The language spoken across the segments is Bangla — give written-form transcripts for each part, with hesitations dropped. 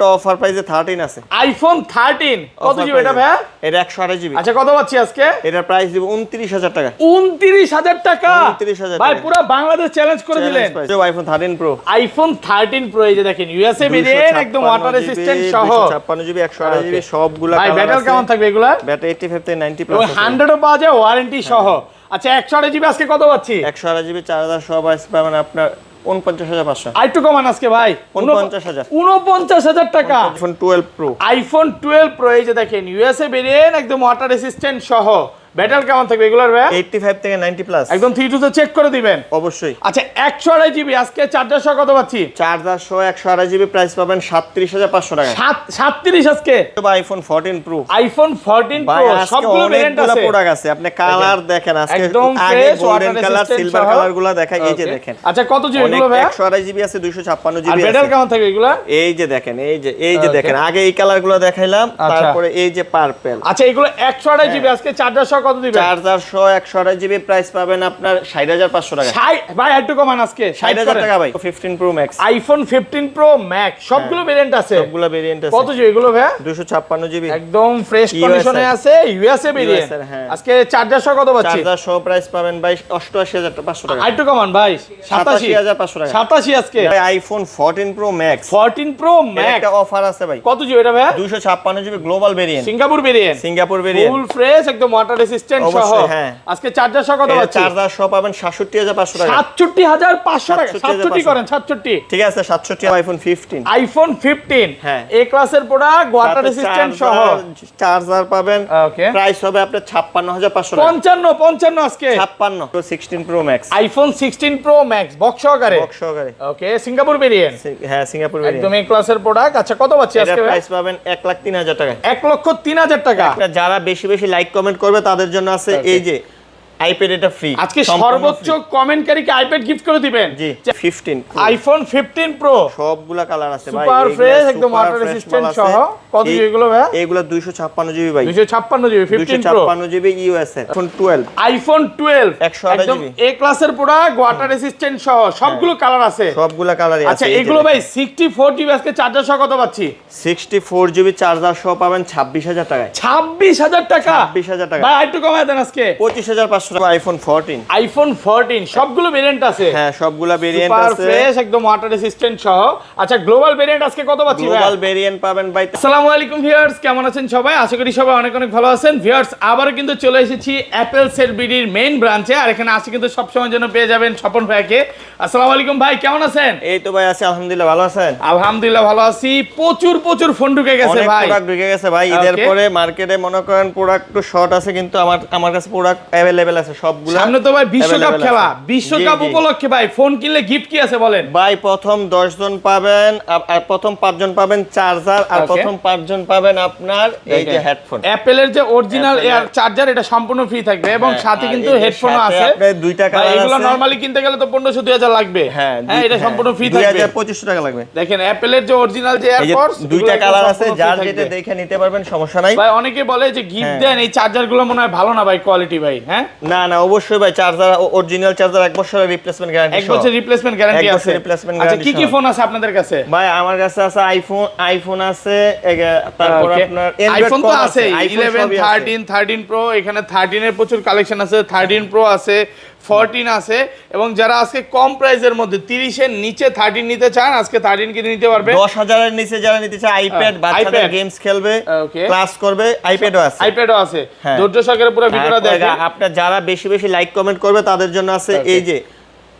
একটা অফার প্রাইসে 13 আছে। আইফোন 13 কত জিবি এটা ভাই? এটা 128 জিবি। আচ্ছা কত পাচ্ছি আজকে? এটার প্রাইস দিব 29000 টাকা। 29000 টাকা 29000 ভাই, পুরো বাংলাদেশ চ্যালেঞ্জ করে দিলেন। আইফোন 13 প্রো, আইফোন 13 প্রো এই যে দেখেন ইউএসএ ভেরিয়েন্ট, একদম ওয়াটার রেসিস্ট্যান্ট সহ 256 জিবি 128 জিবি সবগুলা ভাই। ব্যাটারি কেমন থাকবে এগুলা? ব্যাটারি 85 থেকে 90 প্লাস 100 ও পাওয়া যায় ওয়ারেন্টি সহ। আচ্ছা 128 জিবি আজকে কত পাচ্ছি? 128 জিবি 4000 সব আছে মানে আপনার 49500। আইটু কমান আজকে ভাই 49000 টাকা। আইফোন 12 প্রো, আইফোন 12 প্রো এই যে দেখেন ইউএসএ ভেরিয়েন্ট, একদম ওয়াটার রেসিস্ট্যান্ট সহ। ব্যাটারি কেমন থাকবে এগুলার ভাই? 85 থেকে 90 প্লাস একদম 3 তে চেক করে দিবেন অবশ্যই। আচ্ছা 128 জিবি আজকে চার্জার সহ কত পাচ্ছি? চার্জার সহ 128 জিবি প্রাইস পাবেন 37500 টাকা। 37 আজকে। আইফোন 14 প্রো, আইফোন 14 প্রো সবগুলো ভেরিয়েন্ট আছে। প্রোডাক্ট আছে, আপনি কালার দেখেন আজকে একদম আগে ফ্রেশ গোল্ডেন কালার সিলভার কালারগুলো দেখাই, এই যে দেখেন। আচ্ছা কত জিবি এগুলো ভাই? 128 জিবি আছে, 256 জিবি আর আছে। ব্যাটারি কেমন থাকবে এগুলো? এই যে দেখেন, এই যে দেখেন, আগে এই কালারগুলো দেখাইলাম, তারপরে এই যে পার্পল। আচ্ছা এগুলো 128 জিবি আজকে চার্জার সহ কত দিবেন? চার্জার সহ 128 জিবি প্রাইস পাবেন আপনার 60500 টাকা। ভাই একটু কমান আজকে 60000 টাকা ভাই। 15 pro max, iPhone 15 pro max সবগুলো ভেরিয়েন্ট আছে। সবগুলো ভেরিয়েন্ট আছে। কত জিবি এগুলো ভাই? 256 জিবি একদম ফ্রেশ কন্ডিশনে আছে, ইউএসএ ভেরিয়েন্ট। আজকে চার্জার সহ কত পাচ্ছি? চার্জার সহ প্রাইস পাবেন ভাই 88500 টাকা। আইটু কমান ভাই 87500 টাকা। 87 আজকে ভাই iPhone 14 pro max, 14 pro max একটা অফার আছে ভাই। কত জিবি এটা ভাই? 256 GB global variant, Singapore variant, Singapore variant full fresh একদম ওয়াটার রেসিস্ট্যান্ট সহ। হ্যাঁ। আজকে চার্জার সহ কত পাচ্ছি? চার্জার সহ পাবেন 67500 টাকা। 67500 টাকা। 67 করেন 67। ঠিক আছে 67। আইফোন 15, আইফোন 15 হ্যাঁ এ ক্লাসের প্রোডাক্ট ওয়াটার রেসিস্ট্যান্ট সহ। চার্জার পাবেন, ওকে প্রাইস হবে আপনার 56500 টাকা। 55 আজকে 56। 16 pro max, iPhone 16 pro max box সহকারে। ওকে সিঙ্গাপুর ভেরিয়েন্ট, হ্যাঁ সিঙ্গাপুর ভেরিয়েন্ট, একদম এই ক্লাসের প্রোডাক্ট। আচ্ছা কত পাচ্ছি আজকে? প্রাইস পাবেন 1,03,000 টাকা। 1,03,000 টাকা। যারা বেশি বেশি লাইক কমেন্ট করবে তাদের জন্য আছে এই যে আইপ্যাড, এটা ফ্রি। আজকে সর্বোচ্চ কমেন্টকারীকে আইপ্যাড গিফট করে দিবেন। জি 15 আইফোন 15 প্রো সবগুলা কালার আছে ভাই, সুপার ফ্রেশ একদম ওয়াটার রেসিস্ট্যান্ট সহ। কত জিবি এগুলো ভাই? এগুলো 256 জিবি ভাই। 256 GB 15 pro 256 GB USA. IPhone 12, iPhone 12 128 একদম জিবি এ ক্লাসের প্রোডাক্ট ওয়াটার রেসিস্ট্যান্ট সহ সবগুলো কালার আছে, সবগুলা কালারই আছে। আচ্ছা এগুলো ভাই 64 জিবি আজকে চার্জার সহ কত পাচ্ছি? 64 জিবি চার্জার সহ পাবেন 26000 টাকায়। 26000 টাকা। 26000 টাকা ভাই একটু কমায় দেন আজকে। 25500 টাকা। আইফোন 14, আইফোন 14 সবগুলো ভেরিয়েন্ট আছে। হ্যাঁ সবগুলা ভেরিয়েন্ট সুপার আছে, ফ্রেশ একদম ওয়াটার রেসিস্ট্যান্ট সহ। আচ্ছা গ্লোবাল ভেরিয়েন্ট আজকে কত পাচ্ছি ভাই? গ্লোবাল ভেরিয়েন্ট পাবেন ভাই। আসসালামু আলাইকুম ভিউয়ার্স, কেমন আছেন সবাই? আশা করি সবাই অনেক অনেক ভালো আছেন। ভিউয়ার্স আবারও কিন্তু চলে এসেছি অ্যাপেল সেলবিডির মেইন ব্রাঞ্চে, আর এখানে আসি কিন্তু সবসময় জন্য পেয়ে যাবেন স্বপন ভাইকে। আসসালামু আলাইকুম ভাই, কেমন আছেন? এই তো ভাই আছি আলহামদুলিল্লাহ, ভালো আছেন? আলহামদুলিল্লাহ ভালো আছি। প্রচুর ফোন ঢুকে গেছে অনেক ভাই, প্রোডাক্ট ঢুকে গেছে ভাই। ঈদের পরে মার্কেটে মনে করেন প্রোডাক্ট একটু শর্ট আছে, কিন্তু আমার কাছে প্রোডাক্ট अवेलेबल আছে সবগুলো। সামনে তো ভাই বিশ্বকাপ খেলা, বিশ্বকাপ উপলক্ষে ভাই ফোন কিনলে গিফট কি আছে বলেন? ভাই প্রথম 10 জন পাবেন, আর প্রথম 5 জন পাবেন চার্জার, আর প্রথম 5 জন পাবেন আপনার এই যে হেডফোন। অ্যাপেলের যে অরিজিনাল এয়ার চার্জার এটা সম্পূর্ণ ফ্রি থাকবে, এবং সাথে কিন্তু হেডফোনও আছে। দুইটা কালার আছে, এগুলো নরমালি কিনতে গেলে তো 1500-2000 লাগবে। হ্যাঁ এটা সম্পূর্ণ ফ্রি থাকবে, 2500 টাকা লাগবে। দেখেন অ্যাপেলের যে অরিজিনাল যে এয়ারপডস দুইটা কালার আছে, যার যেটা দেখে নিতে পারবেন, সমস্যা নাই ভাই। অনেকে বলে যে গিফট দেন, এই চার্জার গুলো মনে হয় ভালো না ভাই কোয়ালিটি ভাই। হ্যাঁ না অবশ্যই ভাই, চার্জার অরিজিনাল চার্জার 1 বছরের রিপ্লেসমেন্ট গ্যারান্টি, 1 বছর রিপ্লেসমেন্ট গ্যারান্টি আছে। আচ্ছা কি ফোন আছে আপনাদের কাছে? ভাই আমার কাছে আছে আইফোন আছে, তারপর আপনার আইফোন তো আছে 11 13 প্রো, এখানে 13 এর প্রচুর কালেকশন আছে, 13 প্রো আছে, 14 আছে। এবং যারা আজকে কম প্রাইসের মধ্যে 30 এর নিচে 13 নিতে চান, আজকে 13 কিনে নিতে পারবে। 10000 এর নিচে যারা নিতে চায় আইপ্যাড, বাচ্চাদের গেমস খেলবে, ক্লাস করবে, আইপ্যাডও আছে। ধৈর্য সহকারে পুরো ভিডিওটা দেখেন। আপনারা যারা বেশি বেশি লাইক কমেন্ট করবে তাদের জন্য আছে এই যে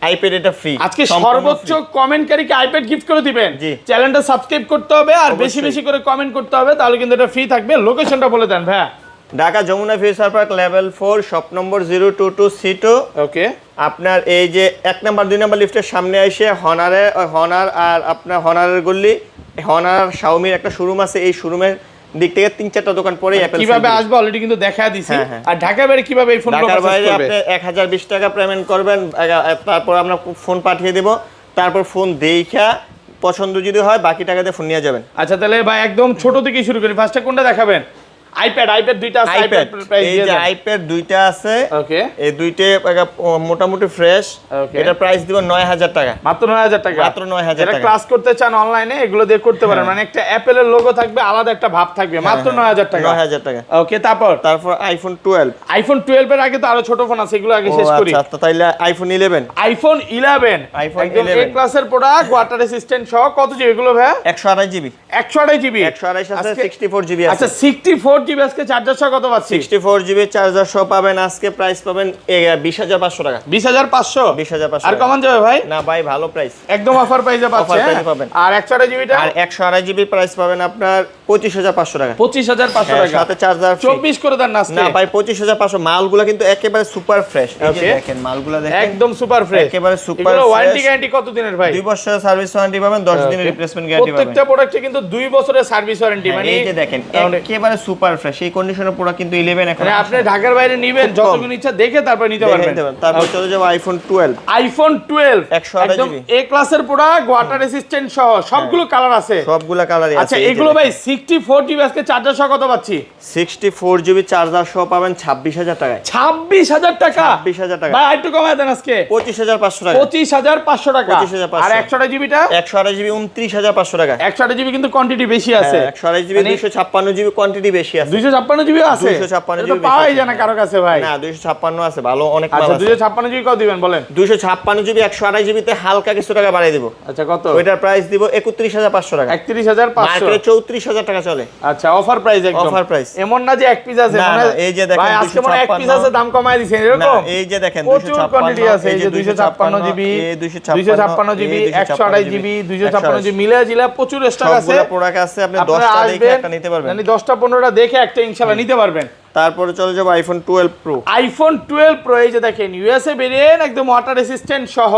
আইপ্যাড, এটা ফ্রি। আজকে সর্বোচ্চ কমেন্টকারীকে আইপ্যাড গিফট করে দিবেন। চ্যানেলটা সাবস্ক্রাইব করতে হবে আর বেশি বেশি করে কমেন্ট করতে হবে, তাহলে কিন্তু এটা ফ্রি থাকবে। লোকেশনটা বলে দেন ভাই। Dhaka Jamuna future park level 4 shop number 022C2। Okay আপনার এই যে 1 নাম্বার 2 নাম্বার লিফটের সামনে এসে হনার আর আপনার হনারের গলি, হনার শাওমির একটা শোরুম আছে, এই শোরুমের দিক থেকে 3-4টা দোকান পরে অ্যাপেল। কিভাবে আসবে অলরেডি কিন্তু দেখায় দিছি। আর ঢাকা বাইরে কিভাবে এই ফোনগুলো ঢাকার পারচেজ বাইরে করবে? আপনি 1020 টাকা পেমেন্ট করবেন, তারপর আমরা ফোন পাঠিয়ে দেব, তারপর ফোন দেখা পছন্দ যদি হয় বাকি টাকা দিয়ে ফোন নিয়ে যাবেন। আচ্ছা তাহলে ভাই একদম ছোট থেকে শুরু করি, ফার্স্টে কোনটা দেখাবেন? আইপ্যাড দুইটা আছে, আইপ্যাড প্রাইস এই দিয়ে যে দেন। আইপ্যাড দুইটা আছে, ওকে, এই দুইটা মোটামুটি ফ্রেশ। Okay. এটা প্রাইস দিব 9000 টাকা, মাত্র 9000 টাকা। মাত্র 9000 যারা টাকা। ক্লাস করতে চান অনলাইনে এগুলো দিয়ে করতে পারেন, মানে একটা অ্যাপেলের লোগো থাকবে, আলাদা একটা ভাব থাকবে, মাত্র 9000 টাকা। 9000 টাকা। ওকে, তারপর আইফোন 12। আইফোন 12 এর আগে তো আরো ছোট ফোন আছে, এগুলো আগে শেষ করি। আচ্ছা, তো তাইলে আইফোন 11। আইফোন 11 iPhone একদম 11 এ ক্লাসের প্রোডাক্ট, ওয়াটার রেসিস্ট্যান্ট সহ। কত জিবি এগুলো ভাই? 128 জিবি। 128 জিবি। 128 আছে, আজকে- 64 জিবি আছে। আচ্ছা 64 জিবি আজকে চার্জার সহ কত পাচ্ছি? 64 জিবি চার্জার সহ পাবেন আজকে, প্রাইস পাবেন 20500 টাকা। 20500। 20500 আর কমান যাবে ভাই? না ভাই, ভালো প্রাইস, একদম অফার প্রাইসে পাচ্ছে। Offer price এ পাবেন। আর 128 জিবিটা আর 128 জিবি প্রাইস পাবেন আপনার 25500 টাকা। 25500 হ্যাঁ, টাকা। সাথে চার্জার ফ্রি। 24 করে দেন না আজকে? না ভাই, 25500। মালগুলো কিন্তু একেবারে সুপার ফ্রেশ। এই যে Okay. দেখেন মালগুলো দেখেন, একদম সুপার ফ্রেশ, একেবারে সুপার এগুলো ওয়ারেন্টি ফ্রেশ। গ্যারান্টি কত দিনের ভাই? 2 বছরের সার্ভিস ওয়ারেন্টি পাবেন, 10 দিনের রিপ্লেসমেন্ট গ্যারান্টি পাবেন। প্রত্যেকটা প্রোডাক্টে কিন্তু 2 বছরের সার্ভিস ওয়ারেন্টি, হ্যাঁ, মানে এই যে দেখেন একেবারে সুপার ফ্রেশ। এই কন্ডিশনের প্রোডাক্ট কিন্তু 11 এখন মানে আপনি ঢাকার বাইরে নিবেন, খুব কম। যতগুলো ইচ্ছা দেখে তারপর নিতে পারবেন। তারপর চলে যাবো আইফোন 12। আইফোন 12 128 একদম জিবি। এ ক্লাসের প্রোডাক্ট, ওয়াটার রেসিস্ট্যান্ট সহ সবগুলো কালার আছে। সবগুলা কালারই আছে। আচ্ছা এই যে এগুলো ভাই দেখেন। 64 জিবি আজকে চার্জার সহ কত পাচ্ছি? 64 জিবি চার্জার সহ পাবেন 26000 টাকায়। 26000 টাকা। 26000 টাকা। ভাই একটু কমায় দেন আজকে। 25500 টাকা। 25500 টাকা। 25500 আর 128 জিবিটা? 128 জিবি 29500 টাকা। 128 জিবি কিন্তু কোয়ান্টিটি বেশি আছে। 128 জিবি মানে 256 জিবি কোয়ান্টিটি বেশি আছে। 256 জিবি আছে? 256 এটা তো জিবি পাওয়াই বেশি যায় না আছে। কারো কাছে ভাই। না 256 আছে, ভালো অনেক মাল আচ্ছা আছে। 256 জিবি কত দিবেন বলেন? 256 জিবি 128 জিবিতে হালকা কিছু টাকা বাড়িয়ে দিব। আচ্ছা কত? ওইটার প্রাইস দিব 31500 টাকা। 31500। মার্কেটে 34000 টাকা চলে। আচ্ছা অফার প্রাইস একদম। Offer price। এমন না যে এক পিস আছে, না, মনে না, এই যে দেখেন ভাই আজকে মনে হয় এক পিস 256 আছে, দাম কমায় দিছেন না, এরকম। এই যে দেখেন প্রচুর কোয়ান্টিটি আছে, এই যে 256 জিবি, এই 256 জিবি, 128 জিবি, 256 জিবি মিলে জিলা প্রচুর স্টক আছে। সবগুলা প্রোডাক্ট আছে, আপনি আপনারা 10টা দেখে আসবেন, একটা নিতে পারবেন। মানে 10টা 15টা দেখে একটা ইনশাআল্লাহ নিতে পারবেন। তারপরে চলে যাবো আইফোন 12 প্রো। আইফোন 12 প্রো এই যে দেখেন ইউএসএ ভেরিয়েন্ট, একদম ওয়াটার রেসিস্ট্যান্ট সহ।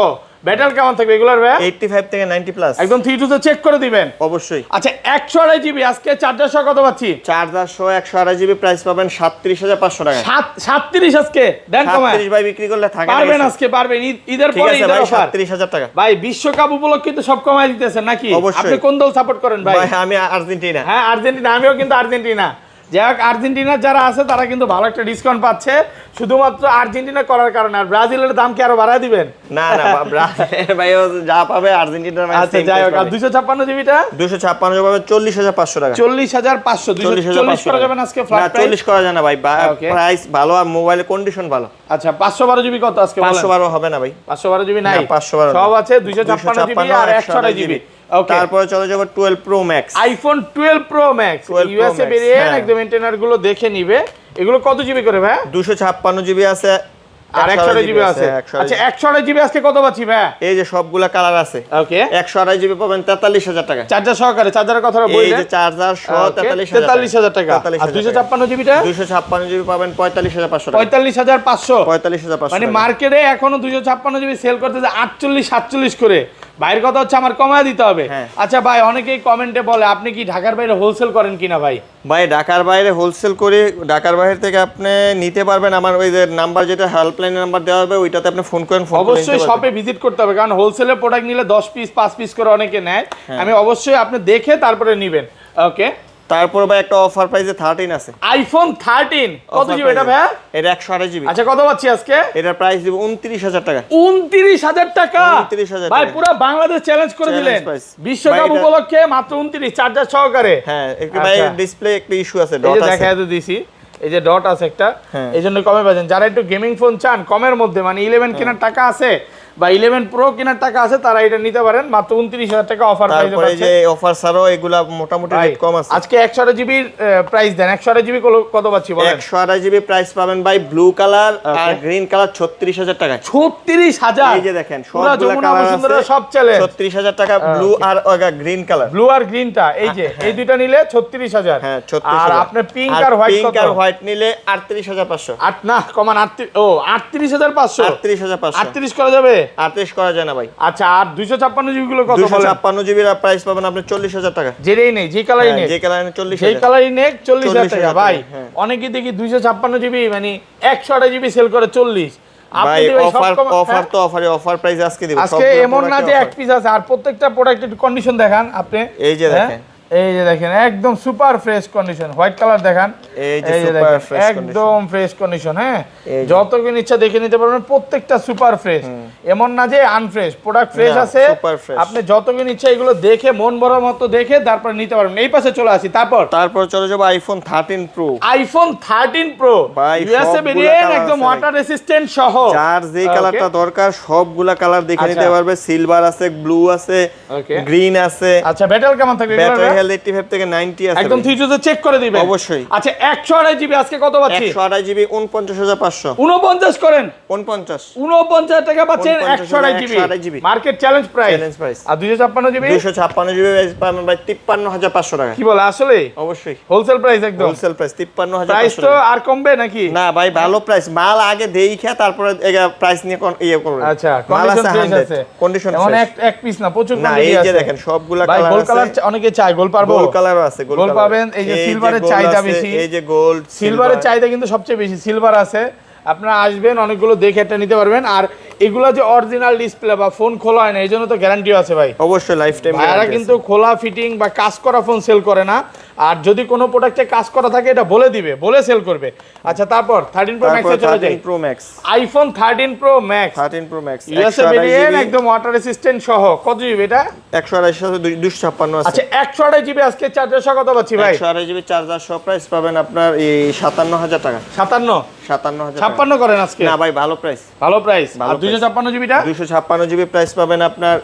ব্যাটারি কেমন থাকবে এগুলার ভাই? 85 থেকে 90 প্লাস একদম 3 2 চেক করে দিবেন অবশ্যই। আচ্ছা 128 জিবি আজকে চার্জার সহ কত পাচ্ছি? চার্জার সহ 128 জিবি প্রাইস পাবেন 37500 টাকা। 37 আজকে দেন কমায়। 37 ভাই বিক্রি করলে থাকে না পারবেন কিছু। আজকে, পারবেন ঈদের ঠিক পরে আছে ঈদের ভাই, অফার। 37000 টাকা। ভাই বিশ্বকাপ উপলক্ষে তো সব কমায় দিতেছেন নাকি? অবশ্যই। আপনি কোন দল সাপোর্ট করেন ভাই? ভাই আমি আর্জেন্টিনা। হ্যাঁ আর্জেন্টিনা, আমিও কিন্তু আর্জেন্টিনা। যাই হোক আর্জেন্টিনার যারা আছে তারা কিন্তু ভালো একটা ডিসকাউন্ট পাচ্ছে শুধুমাত্র আর্জেন্টিনা করার কারণে। আর ব্রাজিলের দাম কি আরো বাড়ায় দিবেন? না না ব্রাজিল ভাই ও যা পাবে আর্জেন্টিনার ভাই আচ্ছা যাই হোক, আর 256 জিবিটা 256 পাবে 40500 টাকা। 40500 240 করা যাবে না আজকে না ফ্ল্যাট প্রাইস? 40 করা যায় না ভাই, Okay. প্রাইস ভালো আর মোবাইলের কন্ডিশন ভালো। আচ্ছা 512 জিবি কত আজকে বলেন? 512 হবে না ভাই, 512 জিবি নাই, না, 512 সব আছে 256 জিবি আর 128 জিবি। ওকে, তারপরে চলে যাব 12 pro max. IPhone 12 pro max 12 Pro USA Max, variant, হ্যাঁ। একদম ইন্টারনেট গুলো দেখে নিবে। এগুলো কত জিবি করে ভাই? 256 জিবি আছে আর 128 জিবি আছে। 128 আচ্ছা 128 জিবি আজকে কত পাচ্ছি ভাই? এই যে সবগুলা কালার আছে। ওকে, 128 জিবি পাবেন 43000 টাকা। চার্জার সহকারে, চার্জারের কথা এই বললেন যে চার্জার সহ 43000 টাকা। আর 256 জিবিটা 256 জিবি পাবেন 45500 টাকা। 45500। 45500 মানে মার্কেটে এখনো 256 জিবি সেল করতেছে 48 47 করে। ভাইয়ের কথা হচ্ছে আমার কমায় দিতে হবে। হ্যাঁ। আচ্ছা ভাই অনেকেই কমেন্টে বলে আপনি কি ঢাকার বাইরে হোলসেল করেন কিনা ভাই? ভাই ঢাকার বাইরে হোলসেল করে, ঢাকার বাইরে থেকে আপনি নিতে পারবেন। আমার ওই যে নাম্বার যেটা হেল্পলাইন নাম্বার দেওয়া হবে ওইটাতে আপনি ফোন করেন, ফোন করে অবশ্যই নিতে পারবেন। শপে ভিজিট করতে হবে, কারণ হোলসেলের প্রোডাক্ট নিলে 10 পিস 5 পিস করে অনেকে নেয়। আমি অবশ্যই আপনি দেখে তারপরে নেবেন। ওকে, তারপর ভাই একটা অফার প্রাইসে 13 আছে। আইফোন 13 কত জিবি এটা ভাই? এটা 128 জিবি। আচ্ছা কত পাচ্ছি আজকে? এটার প্রাইস দিব 29000 টাকা। 29000 টাকা। 29000 ভাই টাকা। পুরো বাংলাদেশ চ্যালেঞ্জ করে Challenge দিলেন price। বিশ্বকাপ ভাই, এটা- উপলক্ষে মাত্র 29 চার্জার সহকারে। হ্যাঁ একটু ভাই আচ্ছা। ডিসপ্লে একটা ইস্যু আছে, এই ডট যে আছে। দেখায় তো দিছি, এই যে ডট আছে একটা, হ্যাঁ। এই জন্য কমে পাচ্ছেন। যারা একটু গেমিং ফোন চান কমের মধ্যে, মানে 11 কেনার টাকা আছে বা 11 প্রো কেনার টাকা আছে, তারা এটা নিতে পারেন মাত্র 29000 টাকা অফার প্রাইসে তারপরে যে পাচ্ছেন। অফার ছাড়াও এগুলা মোটামুটি ভাই, রেট কম আছে। আজকে 128 জিবির প্রাইস দেন। 128 জিবি কত পাচ্ছি বলেন? 128 জিবি প্রাইস পাবেন ভাই ব্লু কালার আর গ্রিন কালার 36000 টাকা। 36000। এই যে দেখেন পুরা সবগুলা যমুনা কালার বসুন্ধরা আছে, সব চ্যালেঞ্জ। 36000 টাকা ব্লু আর গ্রিন কালার। ব্লু আর গ্রিনটা এই যে এই দুইটা নিলে 36000। হ্যাঁ আর 36000। আপনি পিঙ্ক আর হোয়াইট পিঙ্ক কত? আর হোয়াইট নিলে 38500। আট না কমান 38500। 38500। 38 করা যাবে? 38 করা যায় না ভাই। আচ্ছা আর 256 জিবি গুলো কত বলেন? 256 জিবি এর প্রাইস পাবেন আপনি 40000 টাকা। যেই নেই যে কালারই নেই, যে কালার 40000। যেই কালারই নেই 40000 টাকা। 40,000 ভাই হ্যাঁ। অনেকে দেখি 256 জিবি মানে 128 জিবি সেল করে 40। ভাই আপনি অফার অফার হ্যাঁ? তো অফার প্রাইস আজকে দিব। আজকে এমন না যে এক পিস আছে, আর প্রত্যেকটা প্রোডাক্টের কন্ডিশন দেখান আপনি। এই যে হ্যাঁ? দেখেন এই যে দেখেন একদম super fresh condition, white colour দেখান, এই যে এই যে সুপার দেখেন ফ্রেশ একদম ফ্রেশ কন্ডিশন। হ্যাঁ, এই যে। যতক্ষণ ইচ্ছা দেখে নিতে পারবেন, প্রত্যেকটা সুপার ফ্রেশ, এমন না যে আনফ্রেশ, প্রোডাক্ট ফ্রেশ না, আছে। super fresh। আপনি যতক্ষণ ইচ্ছা এগুলো দেখে মন ভরার মতো দেখে তারপর নিতে পারবেন। এই পাশে চলে আসি, তারপর চলে যাবো আইফোন 13 প্রো। আইফোন 13 প্রো ভাই, ইউএসএ সবগুলা ভেরিয়েন্ট, colour একদম আছে ওয়াটার রেসিস্ট্যান্ট সহ। যার যে কালারটা দরকার সবগুলা কালার দেখে আচ্ছা। নিতে পারবে। সিলভার আছে, ব্লু আছে, Okay। গ্রিন আছে। আচ্ছা, ব্যাটারি কেমন থাকবে এগুলোর? ব্যাটারি হেলথ 85 থেকে 90 আছে। একদম থ্রিজুতে চেক করে দিবেন অবশ্যই। আচ্ছা, 128 জিবি আজকে কত পাচ্ছি? 128 জিবি 49500। 49 করেন, 49 49 টাকা পাচ্ছেন 49 128 GB. GB, market challenge price. Challenge price. আর 256 জিবি 256 জিবি প্রাইস পাবেন ভাই 53500 টাকা। কি বলে আসলে? অবশ্যই হোলসেল প্রাইস একদম। হোলসেল প্রাইস প্রাইস 53500 তো টাকা। আর কমবে নাকি? না ভাই, ভালো প্রাইস। মাল আগে দেইখা তারপরে প্রাইস নিয়ে ইয়ে করবেন। আচ্ছা, মাল কন্ডিশন ফ্রেশ 100 আছে, কন্ডিশন এমন ফ্রেশ। এক পিস না, প্রচুর না, কোয়ান্টিটি এই আছে। যে দেখেন সবগুলা ভাই কালার গোল আছে। কালার অনেকে চায়, গোল পারবো? গোল কালারও আছে, গোল কালার। পাবেন। এই যে সিলভারের গোল চাহিদা আছে, বেশি। এই যে গোল্ড, সিলভারের চাহিদা কিন্তু সবচেয়ে বেশি, সিলভার আছে। আপনারা আসবেন, অনেকগুলো দেখে একটা নিতে পারবেন। আর এগুলো যে অরিজিনাল ডিসপ্লে বা ফোন খোলা হয় না, এই জন্য তো গ্যারান্টিও আছে ভাই। অবশ্যই লাইফ টাইম। ভাইয়ারা কিন্তু খোলা ফিটিং বা কাজ করা ফোন সেল করে না। আর যদি কোনো প্রোডাক্টে কাজ করা থাকে এটা বলে দিবে, বলে সেল করবে। আচ্ছা, তারপর 13 প্রো ম্যাক্সে চলে যাই। 13 pro max. IPhone 13 pro max 13 pro max USA variant, একদম ওয়াটার রেসিস্ট্যান্ট সহ। কত জিবি এটা? 128 সাথে 256 আছে। আচ্ছা, 128 জিবি আজকে চার্জার সহ কত পাচ্ছি ভাই? 128 জিবি চার্জার সহ প্রাইস পাবেন আপনার এই 57000 টাকা। 57 57000 টাকা। 56 করেন আজকে। না ভাই, ভালো প্রাইস। ভালো প্রাইস। ভালো আর 256 জিবিটা? 256 জিবি প্রাইস পাবেন আপনার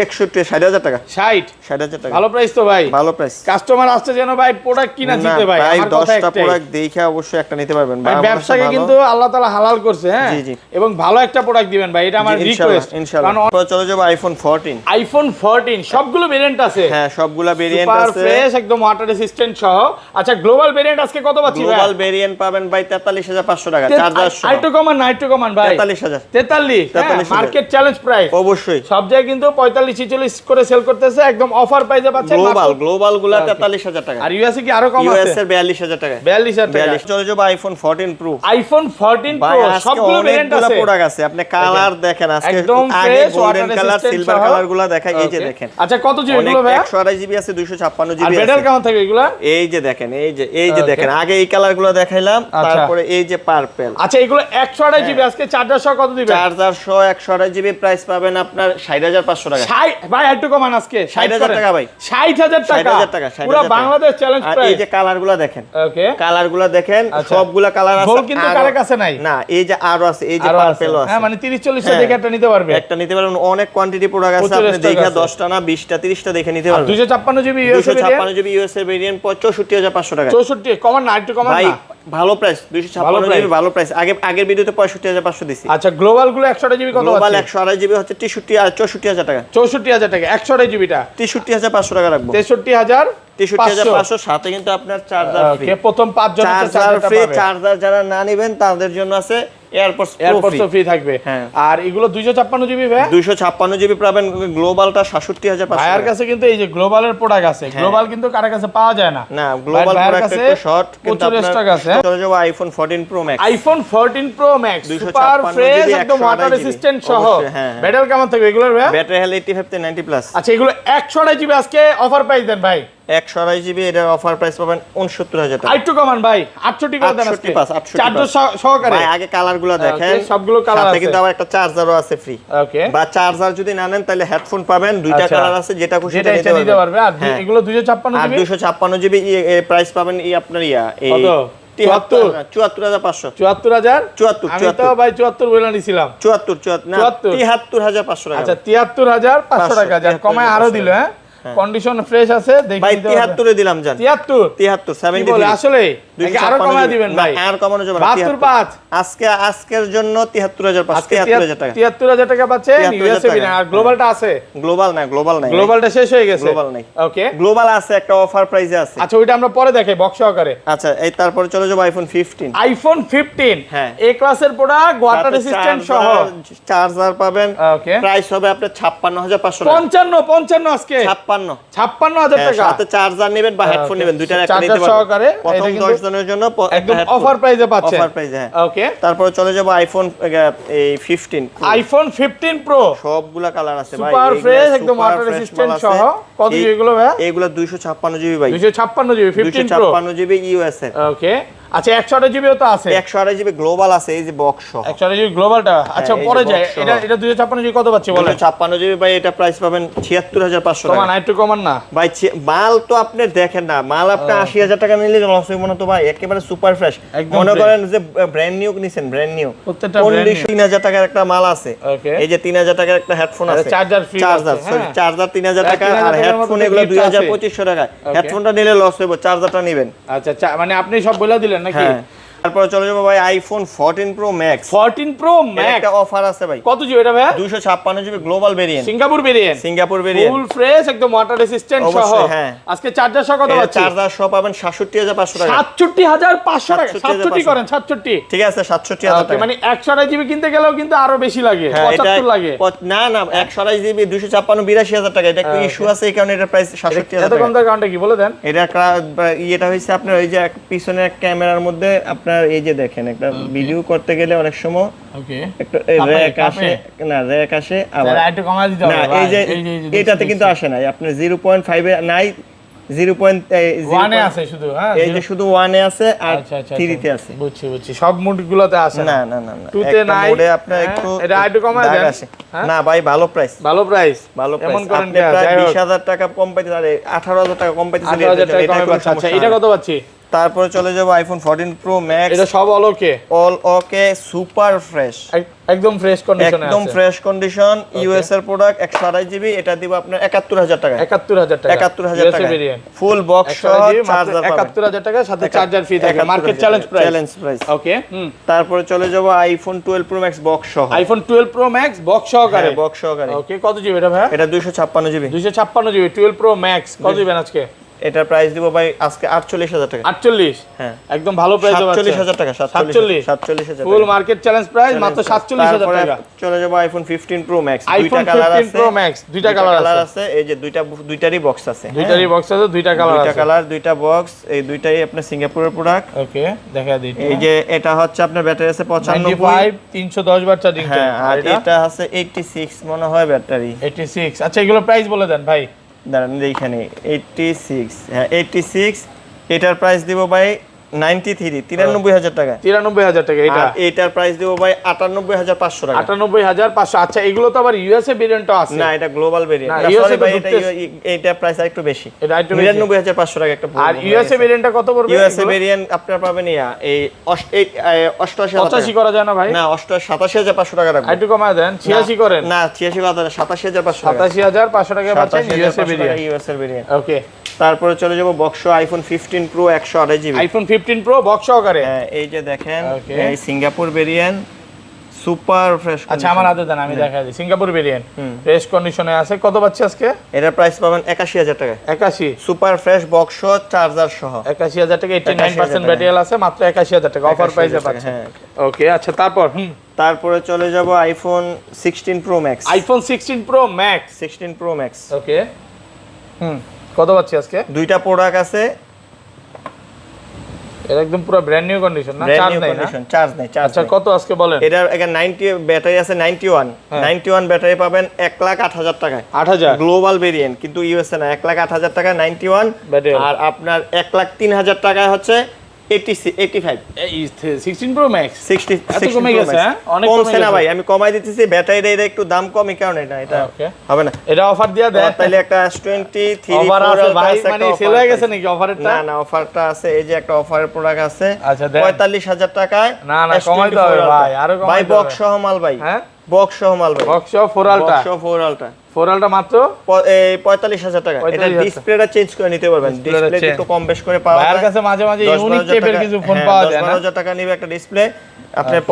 60000 টাকা। 60 টাকা। ভালো প্রাইস তো ভাই। ভালো প্রাইস। কাস্টমার আসছে যেন ভাই প্রোডাক্ট কিনা জিতে ভাই। ভাই, আমার কথা 10টা একটাই, প্রোডাক্ট দেখে অবশ্যই একটা নিতে পারবেন ভাই ভাই। ব্যবসাকে কিন্তু আল্লাহ তাআলা হালাল করছে। হ্যাঁ, জি, জি। এবং ভালো একটা প্রোডাক্ট দিবেন ভাই, এটা আমার রিকোয়েস্ট। ইনশাআল্লাহ। তারপর চলে যাব আইফোন 14। আইফোন 14 সবগুলো ভেরিয়েন্ট আছে। হ্যাঁ, সবগুলা ভেরিয়েন্ট সুপার আছে। ফ্রেশ, একদম ওয়াটার রেসিস্ট্যান্ট সহ। আচ্ছা, গ্লোবাল ভেরিয়েন্ট আজকে কত পাচ্ছি ভাই? গ্লোবাল ভেরিয়েন্ট পাবেন ভাই 43500 টাকা চার্জার সহ। আইটো কমান না, আইটো কমান ভাই 43000। 43 মার্কেট চ্যালেঞ্জ প্রাইস। অবশ্যই। সব জায়গায় কিন্তু 45-46 করে সেল করতেছে, একদম অফার প্রাইসে পাচ্ছেন। গ্লোবাল গুলা 43000 টাকা। আর ইউএসএ কি আরো কম আছে? ইউএস এর 42000 টাকা। 42000 টাকা। 42 চলে যাব আইফোন 14 প্রো। আইফোন 14 ভাই, প্রো আজকে সবগুলো ভেরিয়েন্ট অনেকগুলা আছে। প্রোডাক্ট আছে। আপনি কালার দেখেন আজকে একদম আগে fresh, golden water colour, resistant silver colour গুলা দেখাই। এই যে Okay। দেখেন। আচ্ছা, কত জিবি অনেক এগুলো ভাই? 128 জিবি আছে, 256 আর জিবি ব্যাটারি আছে। কেমন থাকে এগুলা? এই যে দেখেন, এই যে Okay। দেখেন। আগে এই কালার গুলো দেখাইলাম, আচ্ছা। তারপরে এই যে পার্পল। আচ্ছা, এগুলো 128 জিবি আজকে চার্জার সহ কত দিবেন? চার্জার সহ 128 জিবি প্রাইস পাবেন আপনার 60500 টাকা। 60 ভাই, একটু কমান আজকে 60,000 টাকা ভাই। 60,000 টাকা। 60,000 টাকা, 60,000 পুরো টাকা। বাংলাদেশ চ্যালেঞ্জ আর এই প্রাইস। যে কালার গুলো দেখেন, ওকে, কালার গুলো দেখেন, আচ্ছা। সবগুলা কালার আছে। গোল কিন্তু আরো- কারের কাছে নাই। না, এই যে আরো আছে, এই যে আরো আছে। পার্পল আছে। হ্যাঁ, মানে 30-40 হ্যাঁ। দেখে একটা নিতে পারবে। একটা নিতে পারবেন। অনেক কোয়ান্টিটি প্রোডাক্ট আছে, প্রচুর আপনি stock দেখে আছে। 10টা না 20টা 30টা দেখে নিতে আর পারবেন। 256 জিবি ইউএসএ 256 জিবি ইউএস এর ভেরিয়েন্ট 64500 টাকা। 64 কমান না, একটু কমান ভাই, না। ভালো প্রাইস। 256 price। জিবি ভালো প্রাইস। আগের ভিডিওতে 65500 দিছি। আচ্ছা, গ্লোবাল গুলো 128 জিবি কত গ্লোবাল আছে? 128 জিবি হচ্ছে 63 আর 64000 টাকা। 64000 টাকা 128 জিবিটা 63500 টাকা রাখবো। 63500 63500 সাথে কিন্তু আপনার চার্জার ফ্রি। ওকে, প্রথম 5 জন চার্জার ফ্রি। চার্জার যারা না নেবেন তাদের জন্য আছে এয়ারপডস এয়ারপডস ফ্রি থাকবে। হ্যাঁ। আর এগুলো 256 জিবি ভাই? 256 জিবি পাবেন। গ্লোবালটা 67500 ভাইয়ার কাছে কিন্তু এই যে গ্লোবালের প্রোডাক্ট আছে, গ্লোবাল কিন্তু কার কাছে পাওয়া যায় না। না, গ্লোবাল ভাইয়ার প্রোডাক্ট কাছে একটু শর্ট, কিন্তু প্রচুর আপনার স্টক আছে। চলে যাবো iPhone 14 pro max. IPhone 14 pro max 256 super fresh, GB, একদম 128 ওয়াটার জিবি। রেসিস্ট্যান্ট সহ। অবশ্যই, হ্যাঁ, হ্যাঁ। ব্যাটারি কেমন থাকবে এগুলোর ভাই? ব্যাটারি হেলথ 85 থেকে 90 প্লাস। আচ্ছা, এগুলো 128 জিবি আজকে অফার প্রাইস দেন ভাই। 128 জিবি এটার অফার প্রাইস পাবেন 69000 টাকা। আরেকটু কমান ভাই, 68 করে দেন আজকে। 68 চার্জার সহকারে। ভাই, আগে কালারগুলো দেখেন। Okay, সবগুলো কালার সাথে আছে। কিন্তু আবার একটা চার্জারও আছে ফ্রি। ওকে, বা চার্জার যদি না নেন তাহলে হেডফোন পাবেন। দুইটা আচ্ছা। কালার আছে, যেটা খুশি যেটা ইচ্ছা নিতে পারবে। আর হ্যাঁ। এগুলো 256 আর জিবি 256 জিবি প্রাইস পাবেন আপনার এই কত? 74500 74000 74 আমি তো ভাই 74 বলে নিছিলাম। 74 না 73500 টাকা। আচ্ছা, 73500 টাকা যা কমায় আরো দিল। হ্যাঁ, কন্ডিশন ফ্রেশ আছে, দেখে ভাই নিতে পারবে। 73 এ দিলাম জান। 73 73 কি বলে 73 আসলে নাকি আরো কমায় দিবেন ভাই? আর কমানো যাবে না। 72 আজকের জন্য 73500 আজকে 73000 টাকা। 73000 টাকা পাচ্ছেন 73,000 ইউএসএ টাকা। আর গ্লোবালটা আছে? গ্লোবাল নাই। গ্লোবালটা শেষ হয়ে গেছে। গ্লোবাল নাই। ওকে, গ্লোবাল আছে, একটা অফার প্রাইসে আছে। আচ্ছা, ওইটা আমরা পরে দেখাই বক্স সহকারে। আচ্ছা, এই তারপরে চলে যাব আইফোন 15। আইফোন 15 হ্যাঁ। এ ক্লাসের প্রোডাক্ট, ওয়াটার রেসিস্ট্যান্ট সহ। চার্জার পাবেন। ওকে, প্রাইস হবে আপনার 56500 টাকা। 55 আজকে 56,000 টাকা সাথে চার্জার নেবেন বা হেডফোন নেবেন দুইটার একটা নিতে চার্জার সহকারে পারবেন প্রথম 10 জনের জন্য একদম অফার প্রাইসে পাচ্ছেন অফার প্রাইসে হ্যাঁ ওকে তারপরে চলে যাব আইফোন এই 15 আইফোন 15 প্রো সবগুলা কালার আছে ভাই সুপার ফ্রেশ একদম ওয়াটার রেজিস্ট্যান্ট সহ কত জিবি এগুলো ভাই এগুলো 256 জিবি ভাই 256 জিবি 15 প্রো 256 জিবি ইউএস এর ওকে আচ্ছা 128 জিবিও তো আছে 128 জিবি গ্লোবাল আছে এই যে বক্স সহ 128 জিবি গ্লোবালটা আচ্ছা এই যে পরে যায় box সহ। এটা 256 জিবি কত পাচ্ছি বলেন 256 জিবি ভাই এটা প্রাইস পাবেন 76500 টাকা কমান একটু কমান না ভাই মাল তো আপনি দেখেন না মাল আপনি 80000 টাকা নিলে লস হইব না তো ভাই একেবারে সুপার ফ্রেশ একদম মনে fresh। করেন যে ব্র্যান্ড নিউ নিছেন ব্র্যান্ড নিউ প্রত্যেকটা brand new। 3000 টাকার একটা মাল আছে Okay। এই যে 3000 টাকার একটা হেডফোন আছে charger free charger sorry charger 3000 টাকা 3000 আর টাকার হেডফোন মধ্যে এগুলো gift আছে। 2500 টাকা হেডফোনটা নিলে লস হইব চার্জারটা নেবেন আচ্ছা মানে আপনি সব বলে দিলেন নাকি হ্যাঁ তারপর চলে যাবো ভাই iPhone 14 pro max 14 pro max একটা অফার আছে ভাই কত জিবি এটা ভাই 256 GB global variant Singapore variant Singapore variant full fresh একদম ওয়াটার রেজিস্ট্যান্ট সহ অবশ্যই, হ্যাঁ। আজকে চার্জার সহ কত পাচ্ছি চার্জার সহ পাবেন 67500 টাকা 67500 টাকা 67 করেন 67 ঠিক আছে 67000 টাকা মানে 128 জিবি কিনতে গেলেও কিন্তু আরো বেশি লাগে হ্যাঁ, এটা 75 লাগে না 128 জিবি 256 82000 টাকা এটা একটু ইস্যু আছে এই কারণে এটা প্রাইস 67000 এত টাকা কম দামের কারণটা কি বলে দেন এটা এটা হইছে আপনার ওই যে পিছনের ক্যামেরার মধ্যে আপনার এই যে দেখেন একটা ভিডিও করতে গেলে অনেক সময় ওকে একটা র্যাক আসে না র্যাক আসে আবার তাহলে একটু কমাই দিতে হবে না এই যে এটাতে কিন্তু আসে না আপনার 0.5 এ নাই 1 এ আছে শুধু হ্যাঁ এই যে শুধু 1 এ আছে আর আচ্ছা, আচ্ছা, 3 তে আচ্ছা। আছে বুঝছি সব মুডগুলোতে আছে না না না 2 তে নাই মোডে আপনার হ্যাঁ, একটু এটা একটু কমায় দাগ দেন আসে। হ্যাঁ? না ভাই ভালো প্রাইস ভালো প্রাইস ভালো এমন প্রাইস করেন আপনি কি, প্রায় যাই হোক। 20000 টাকা কম পাইতেছেন আরে 18000 টাকা কম পাইতেছেন 18000 টাকা এটা কমে কোনো পাচ্ছে আচ্ছা সমস্যা এটা না। কত পাচ্ছি তারপরে চলে যাব আইফোন 14 প্রো ম্যাক্স এটা সব অলোকে অল ওকে সুপার ফ্রেশ একদম ফ্রেশ কন্ডিশনে আছে একদম ফ্রেশ কন্ডিশন ইউএস এর প্রোডাক্ট 128 জিবি এটা দিব আপনার 71000 টাকা 71000 টাকা 71000 টাকা ভেরিয়েন্ট ফুল বক্স সহ চার্জার পাবেন 71000 টাকা সাথে চার্জার ফ্রি থাকে মার্কেট চ্যালেঞ্জ প্রাইস ওকে তারপরে চলে যাব আইফোন 12 প্রো ম্যাক্স বক্স সহ আইফোন 12 প্রো ম্যাক্স বক্স সহকারে বক্স সহকারে ওকে কত জিবি এটা ভাই এটা 256 জিবি 256 জিবি 12 প্রো ম্যাক্স কত দিবেন আজকে এটার প্রাইস দিব ভাই আজকে 48000 টাকা 48 হ্যাঁ একদম ভালো প্রাইস আছে 47000 টাকা 47000 ফুল মার্কেট চ্যালেঞ্জ প্রাইস মাত্র 47000 তারপরে টাকা চলে যাব iPhone 15 pro max iPhone 15 pro max দুইটা কালার আছে এই যে দুইটারই বক্স আছে দুইটারই বক্স আছে দুইটা কালার দুইটা আছে কালার দুইটা বক্স এই দুইটাই আপনার সিঙ্গাপুরের প্রোডাক্ট ওকে দেখা দিই এই যে এটা হচ্ছে আপনার ব্যাটারি আছে 95 95 310 বার চার্জিং হ্যাঁ আর এটা আছে 86 মনে হয় ব্যাটারি 86 আচ্ছা এগুলো প্রাইস বলে দেন ভাই দাঁড়ান এইখানে 86 হ্যাঁ 86 এটার প্রাইস দিব ভাই 93 93000 টাকা 93000 টাকা এটা আর এটার প্রাইস দিব ভাই 98500 টাকা 98500 আচ্ছা এগুলো তো আবার ইউএসএ ভেরিয়েন্টও আছে না এটা গ্লোবাল ভেরিয়েন্ট না, না USA সরি তো ভাই এটা ঢুকতেছে। এটা প্রাইস আরেকটু বেশি এটা একটু বেশি 99500 টাকা একটা আর ইউএসএ ভেরিয়েন্টটা কত পড়বে ইউএসএ ভেরিয়েন্ট আপনারা পাবেন এই 88000 টাকা 85 করা যায় না ভাই না 87500 টাকা রাখবেন একটু কমায় দেন 86 করেন না 86 কথা 87500 টাকা 87500 টাকা পাচ্ছেন ইউএসএ ভেরিয়েন্ট ইউএসএ ভেরিয়েন্ট ওকে তারপরে চলে যাব box iPhone 15 pro 128 GB iPhone 15 pro box সহকারে হ্যাঁ এই যে দেখেন Okay. এই সিঙ্গাপুর ভেরিয়েন্ট সুপার ফ্রেশ আচ্ছা আমার হাতে দেন আমি দেখাই দিই সিঙ্গাপুর ভেরিয়েন্ট ফ্রেশ কন্ডিশনে আছে কত পাচ্ছি আজকে এটার প্রাইস পাবেন 81000 টাকা 81 সুপার ফ্রেশ বক্স চার্জার সহ 81000 টাকা 89% ব্যাটারি আছে মাত্র 81000 টাকা অফার 81,000 প্রাইসে টাকা, পাচ্ছেন হ্যাঁ। ওকে আচ্ছা তারপর তারপরে চলে যাব iPhone 16 pro max iPhone 16 pro max 16 pro max ওকে কত পাচ্ছি আজকে দুইটা প্রোডাক্ট আছে এটা একদম পুরো ব্র্যান্ড নিউ কন্ডিশন না চার্জ নাই না চার্জ নাই চার্জ আচ্ছা কত আজকে বলেন এটার এখানে 90 ব্যাটারি আছে 91 ব্যাটারি পাবেন 1,08,000 টাকায় 8000 গ্লোবাল ভেরিয়েন্ট কিন্তু ইউএসএ না 1,08,000 টাকা 91 ব্যাটারি আর আপনার 1,03,000 টাকায় হচ্ছে 85 এই 16 প্রো ম্যাক্স 60 এত কমে গেছে হ্যাঁ অনেক কমে কমছে না গেছে ভাই আমি কমাই দিতেছি ব্যাটারিটা এটা একটু দাম কম এই কারণে এটা ওকে হবে না এটা অফার দিয়া দেন তাহলে একটা S23 অফার আছে ভাই আছে মানে সেল হয়ে গেছে নাকি অফারটা না না অফারটা আছে এই যে একটা অফারের প্রোডাক্ট আছে আচ্ছা দেন 45000 টাকায় না না কমাইতে হবে ভাই আরো কমাইতে ভাই হবে বক্স সহ মাল ভাই হ্যাঁ বক্স সহ মাল ভাই বক্স 4 আলটা বক্স সহ 4 আলটা 4 আলটা মাত্র 45000 টাকা এটা 45,000 ডিসপ্লেটা চেঞ্জ করে নিতে পারবেন ডিসপ্লেটা ডিসপ্লে change। একটু কম বেশ করে পাওয়া ভাইয়ের যায় কাছে মাঝে মাঝে 10,000 ইউনিক টাইপের টাকা- কিছু ফোন হ্যাঁ, পাওয়া যায় না 10,000 টাকা নিবে একটা ডিসপ্লে আপনার